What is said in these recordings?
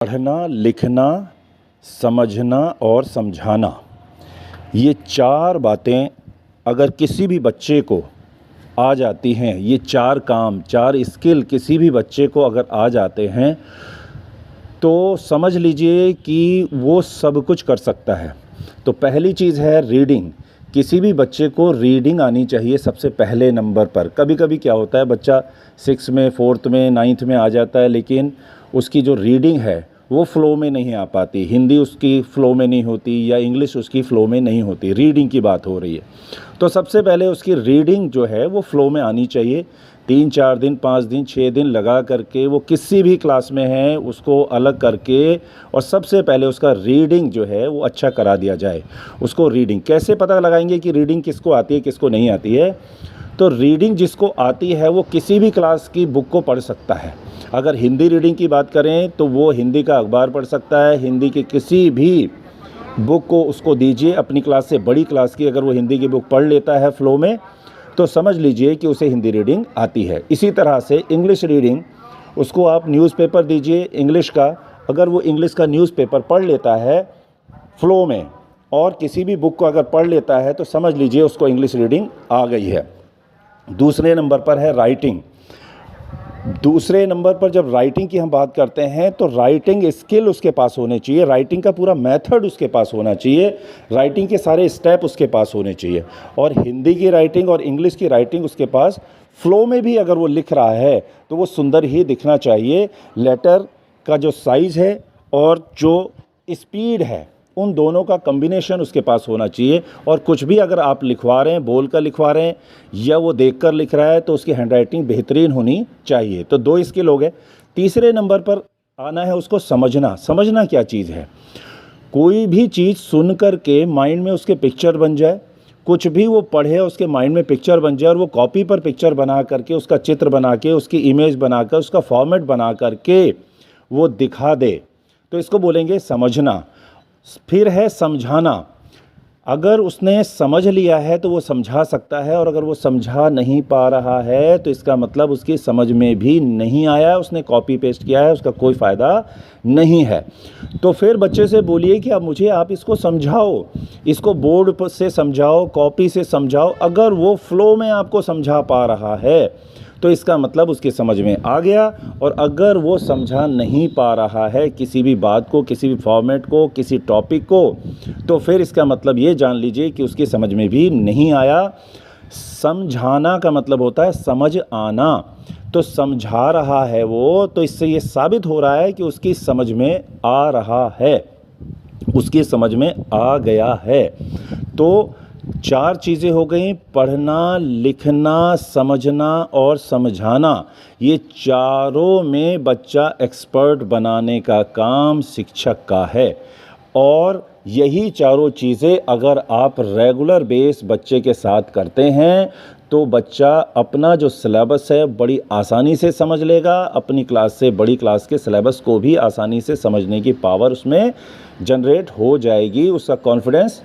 पढ़ना, लिखना, समझना और समझाना, ये 4 बातें अगर किसी भी बच्चे को आ जाती हैं, ये 4 काम, 4 स्किल किसी भी बच्चे को अगर आ जाते हैं, तो समझ लीजिए कि वो सब कुछ कर सकता है। तो पहली चीज़ है रीडिंग। किसी भी बच्चे को रीडिंग आनी चाहिए सबसे पहले नंबर पर। कभी-कभी क्या होता है, बच्चा 6 में, 4th में, 9th में आ जाता है, लेकिन उसकी जो रीडिंग है वो फ़्लो में नहीं आ पाती। हिंदी उसकी फ़्लो में नहीं होती या इंग्लिश उसकी फ़्लो में नहीं होती। रीडिंग की बात हो रही है, तो सबसे पहले उसकी रीडिंग जो है वो फ़्लो में आनी चाहिए। 3-4 दिन, 5 दिन, 6 दिन लगा करके वो किसी भी क्लास में है उसको अलग करके और सबसे पहले उसका रीडिंग जो है वो अच्छा करा दिया जाए। उसको रीडिंग कैसे पता लगाएंगे कि रीडिंग किसको आती है, किसको नहीं आती है? तो रीडिंग जिसको आती है वो किसी भी क्लास की बुक को पढ़ सकता है। अगर हिंदी रीडिंग की बात करें तो वो हिंदी का अखबार पढ़ सकता है। हिंदी की किसी भी बुक को उसको दीजिए, अपनी क्लास से बड़ी क्लास की अगर वो हिंदी की बुक पढ़ लेता है फ़्लो में, तो समझ लीजिए कि उसे हिंदी रीडिंग आती है। इसी तरह से इंग्लिश रीडिंग, उसको आप न्यूज़पेपर दीजिए इंग्लिश का, अगर वो इंग्लिश का न्यूज़पेपर पढ़ लेता है फ़्लो में और किसी भी बुक को अगर पढ़ लेता है, तो समझ लीजिए उसको इंग्लिश रीडिंग आ गई है। दूसरे नंबर पर है राइटिंग। दूसरे नंबर पर जब राइटिंग की हम बात करते हैं तो राइटिंग स्किल उसके पास होने चाहिए, राइटिंग का पूरा मेथड उसके पास होना चाहिए, राइटिंग के सारे स्टेप उसके पास होने चाहिए। और हिंदी की राइटिंग और इंग्लिश की राइटिंग उसके पास फ़्लो में भी अगर वो लिख रहा है तो वो सुंदर ही दिखना चाहिए। लेटर का जो साइज़ है और जो स्पीड है, उन दोनों का कॉम्बिनेशन उसके पास होना चाहिए। और कुछ भी अगर आप लिखवा रहे हैं, बोल कर लिखवा रहे हैं या वो देखकर लिख रहा है, तो उसकी हैंडराइटिंग बेहतरीन होनी चाहिए। तो 2 स्किल हो गए। तीसरे नंबर पर आना है उसको समझना। समझना क्या चीज़ है? कोई भी चीज़ सुन कर के माइंड में उसके पिक्चर बन जाए, कुछ भी वो पढ़े उसके माइंड में पिक्चर बन जाए और वो कॉपी पर पिक्चर बना करके, उसका चित्र बना के, उसकी इमेज बना कर, उसका फॉर्मेट बना करके वो दिखा दे, तो इसको बोलेंगे समझना। फिर है समझाना। अगर उसने समझ लिया है तो वो समझा सकता है, और अगर वो समझा नहीं पा रहा है तो इसका मतलब उसकी समझ में भी नहीं आया, उसने कॉपी पेस्ट किया है, उसका कोई फ़ायदा नहीं है। तो फिर बच्चे से बोलिए कि अब मुझे आप इसको समझाओ, इसको बोर्ड पर से समझाओ, कॉपी से समझाओ। अगर वो फ़्लो में आपको समझा पा रहा है तो इसका मतलब उसकी समझ में आ गया। और अगर वो समझा नहीं पा रहा है किसी भी बात को, किसी भी फॉर्मेट को, किसी टॉपिक को, तो फिर इसका मतलब ये जान लीजिए कि उसकी समझ में भी नहीं आया। समझाना का मतलब होता है समझ आना। तो समझा रहा है वो, तो इससे ये साबित हो रहा है कि उसकी समझ में आ रहा है, उसकी समझ में आ गया है। तो 4 चीज़ें हो गई, पढ़ना, लिखना, समझना और समझाना। ये चारों में बच्चा एक्सपर्ट बनाने का काम शिक्षक का है। और यही चारों चीज़ें अगर आप रेगुलर बेस बच्चे के साथ करते हैं तो बच्चा अपना जो सिलेबस है बड़ी आसानी से समझ लेगा। अपनी क्लास से बड़ी क्लास के सिलेबस को भी आसानी से समझने की पावर उसमें जनरेट हो जाएगी। उसका कॉन्फिडेंस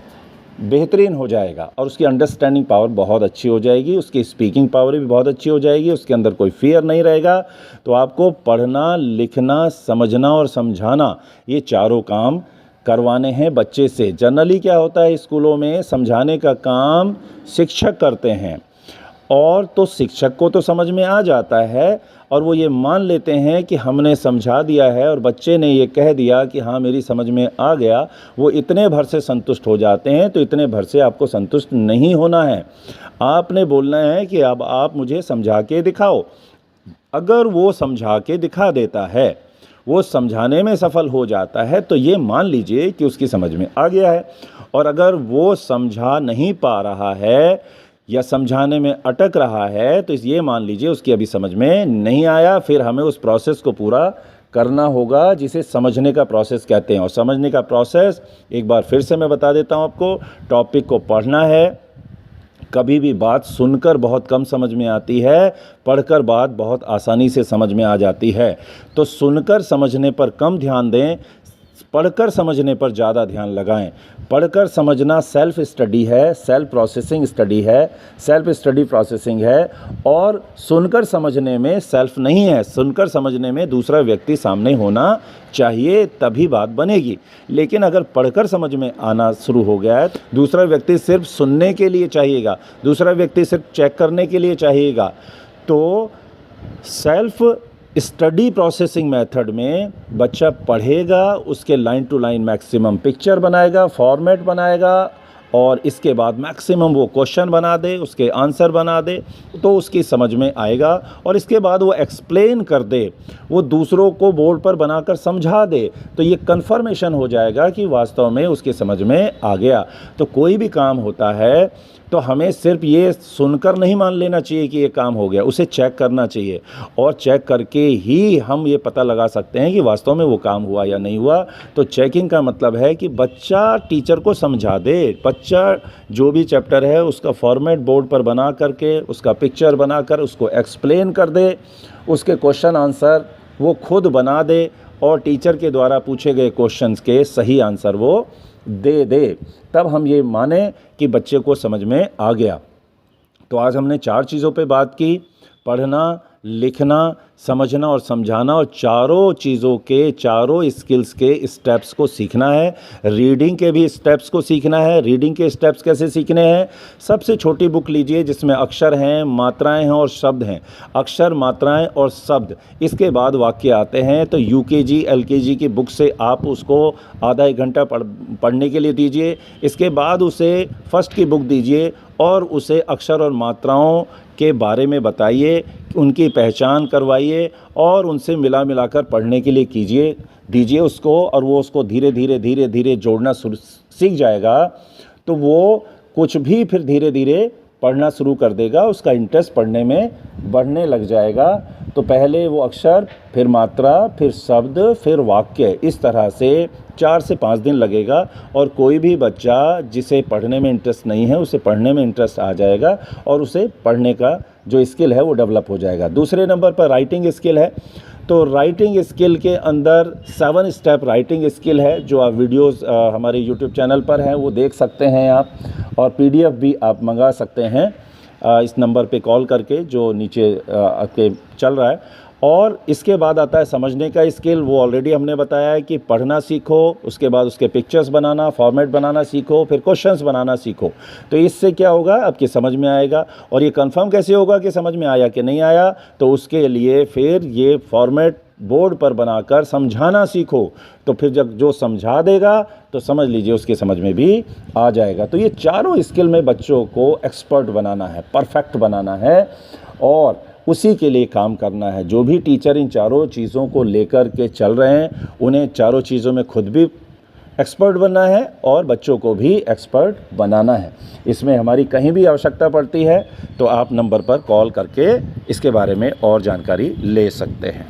बेहतरीन हो जाएगा और उसकी अंडरस्टैंडिंग पावर बहुत अच्छी हो जाएगी, उसकी स्पीकिंग पावर भी बहुत अच्छी हो जाएगी, उसके अंदर कोई फियर नहीं रहेगा। तो आपको पढ़ना, लिखना, समझना और समझाना, ये चारों काम करवाने हैं बच्चे से। जनरली क्या होता है, स्कूलों में समझाने का काम शिक्षक करते हैं, और तो शिक्षक को तो समझ में आ जाता है और वो ये मान लेते हैं कि हमने समझा दिया है और बच्चे ने ये कह दिया कि हाँ मेरी समझ में आ गया, वो इतने भर से संतुष्ट हो जाते हैं। तो इतने भर से आपको संतुष्ट नहीं होना है, आपने बोलना है कि अब आप मुझे समझा के दिखाओ। अगर वो समझा के दिखा देता है, वो समझाने में सफल हो जाता है, तो ये मान लीजिए कि उसकी समझ में आ गया है। और अगर वो समझा नहीं पा रहा है या समझाने में अटक रहा है, तो ये मान लीजिए उसकी अभी समझ में नहीं आया। फिर हमें उस प्रोसेस को पूरा करना होगा जिसे समझने का प्रोसेस कहते हैं। और समझने का प्रोसेस एक बार फिर से मैं बता देता हूँ आपको। टॉपिक को पढ़ना है। कभी भी बात सुनकर बहुत कम समझ में आती है, पढ़कर बात बहुत आसानी से समझ में आ जाती है। तो सुनकर समझने पर कम ध्यान दें, पढ़कर समझने पर ज़्यादा ध्यान लगाएं। पढ़कर समझना सेल्फ स्टडी है, सेल्फ प्रोसेसिंग स्टडी है, सेल्फ स्टडी प्रोसेसिंग है। और सुनकर समझने में सेल्फ नहीं है, सुनकर समझने में दूसरा व्यक्ति सामने होना चाहिए, तभी बात बनेगी। लेकिन अगर पढ़कर समझ में आना शुरू हो गया है, दूसरा व्यक्ति सिर्फ सुनने के लिए चाहिएगा, दूसरा व्यक्ति सिर्फ चेक करने के लिए चाहिएगा, तो सेल्फ स्टडी प्रोसेसिंग मेथड में बच्चा पढ़ेगा, उसके line to line maximum picture बनाएगा, फॉर्मेट बनाएगा, और इसके बाद मैक्सिमम वो क्वेश्चन बना दे, उसके आंसर बना दे, तो उसकी समझ में आएगा। और इसके बाद वो एक्सप्लेन कर दे, वो दूसरों को बोर्ड पर बनाकर समझा दे, तो ये कन्फर्मेशन हो जाएगा कि वास्तव में उसकी समझ में आ गया। तो कोई भी काम होता है तो हमें सिर्फ ये सुनकर नहीं मान लेना चाहिए कि ये काम हो गया, उसे चेक करना चाहिए, और चेक करके ही हम ये पता लगा सकते हैं कि वास्तव में वो काम हुआ या नहीं हुआ। तो चेकिंग का मतलब है कि बच्चा टीचर को समझा दे, बच्चा जो भी चैप्टर है उसका फॉर्मेट बोर्ड पर बना करके, उसका पिक्चर बनाकर उसको एक्सप्लेन कर दे, उसके क्वेश्चन आंसर वो खुद बना दे, और टीचर के द्वारा पूछे गए क्वेश्चंस के सही आंसर वो दे, तब हम ये माने कि बच्चे को समझ में आ गया। तो आज हमने 4 चीज़ों पे बात की: पढ़ना, लिखना, समझना और समझाना, और चारों चीज़ों के, चारों स्किल्स के स्टेप्स को सीखना है। रीडिंग के भी स्टेप्स को सीखना है। रीडिंग के स्टेप्स कैसे सीखने हैं? सबसे छोटी बुक लीजिए जिसमें अक्षर हैं, मात्राएं हैं और शब्द हैं। अक्षर, मात्राएं और शब्द, इसके बाद वाक्य आते हैं। तो यूकेजी, एलकेजी की बुक से आप उसको आधा 1 घंटा पढ़ने के लिए दीजिए। इसके बाद उसे फर्स्ट की बुक दीजिए और उसे अक्षर और मात्राओं के बारे में बताइए, उनकी पहचान करवाइए और उनसे मिलाकर पढ़ने के लिए दीजिए उसको, और वो उसको धीरे धीरे जोड़ना सीख जाएगा। तो वो कुछ भी फिर धीरे धीरे पढ़ना शुरू कर देगा, उसका इंटरेस्ट पढ़ने में बढ़ने लग जाएगा। तो पहले वो अक्षर, फिर मात्रा, फिर शब्द, फिर वाक्य, इस तरह से 4 से 5 दिन लगेगा। और कोई भी बच्चा जिसे पढ़ने में इंटरेस्ट नहीं है, उसे पढ़ने में इंटरेस्ट आ जाएगा और उसे पढ़ने का जो स्किल है वो डेवलप हो जाएगा। दूसरे नंबर पर राइटिंग स्किल है। तो राइटिंग स्किल के अंदर 7 स्टेप राइटिंग स्किल है, जो आप वीडियोस हमारे यूट्यूब चैनल पर हैं वो देख सकते हैं आप, और PDF भी आप मंगा सकते हैं इस नंबर पे कॉल करके जो नीचे आपके चल रहा है। और इसके बाद आता है समझने का स्किल। वो ऑलरेडी हमने बताया है कि पढ़ना सीखो, उसके बाद उसके पिक्चर्स बनाना, फॉर्मेट बनाना सीखो, फिर क्वेश्चंस बनाना सीखो। तो इससे क्या होगा, आपकी समझ में आएगा। और ये कंफर्म कैसे होगा कि समझ में आया कि नहीं आया? तो उसके लिए फिर ये फॉर्मेट बोर्ड पर बनाकर समझाना सीखो। तो फिर जब जो समझा देगा तो समझ लीजिए उसकी समझ में भी आ जाएगा। तो ये चारों स्किल में बच्चों को एक्सपर्ट बनाना है, परफेक्ट बनाना है, और उसी के लिए काम करना है। जो भी टीचर इन चारों चीज़ों को लेकर के चल रहे हैं, उन्हें चारों चीज़ों में खुद भी एक्सपर्ट बनना है और बच्चों को भी एक्सपर्ट बनाना है। इसमें हमारी कहीं भी आवश्यकता पड़ती है तो आप नंबर पर कॉल करके इसके बारे में और जानकारी ले सकते हैं।